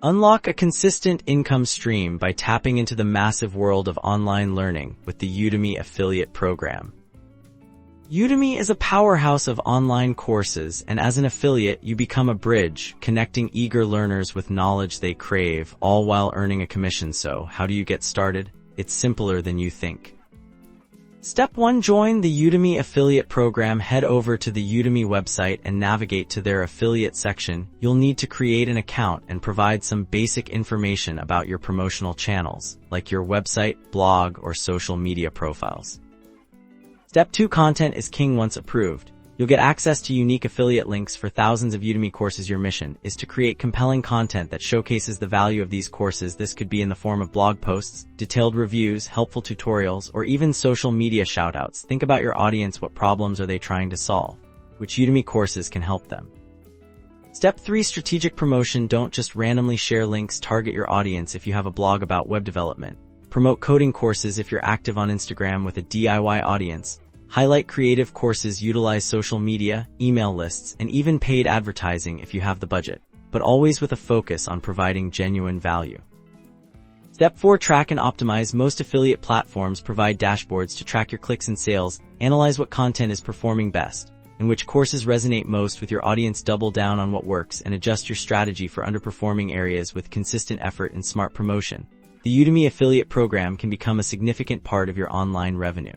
Unlock a consistent income stream by tapping into the massive world of online learning with the Udemy affiliate program. Udemy is a powerhouse of online courses, and as an affiliate, you become a bridge, connecting eager learners with knowledge they crave, all while earning a commission. So, how do you get started? It's simpler than you think. Step 1. Join the Udemy affiliate program. Head over to the Udemy website and navigate to their affiliate section. You'll need to create an account and provide some basic information about your promotional channels, like your website, blog, or social media profiles. Step 2. Content is king. Once approved, you'll get access to unique affiliate links for thousands of Udemy courses. Your mission is to create compelling content that showcases the value of these courses. This could be in the form of blog posts, detailed reviews, helpful tutorials, or even social media shoutouts. Think about your audience. What problems are they trying to solve? Which Udemy courses can help them? Step 3. Strategic promotion. Don't just randomly share links. Target your audience. If you have a blog about web development, promote coding courses. If you're active on Instagram with a DIY audience, highlight creative courses. Utilize social media, email lists, and even paid advertising if you have the budget, but always with a focus on providing genuine value. Step 4. Track and optimize. Most affiliate platforms provide dashboards to track your clicks and sales. Analyze what content is performing best and which courses resonate most with your audience. Double down on what works and adjust your strategy for underperforming areas. With consistent effort and smart promotion, the Udemy affiliate program can become a significant part of your online revenue.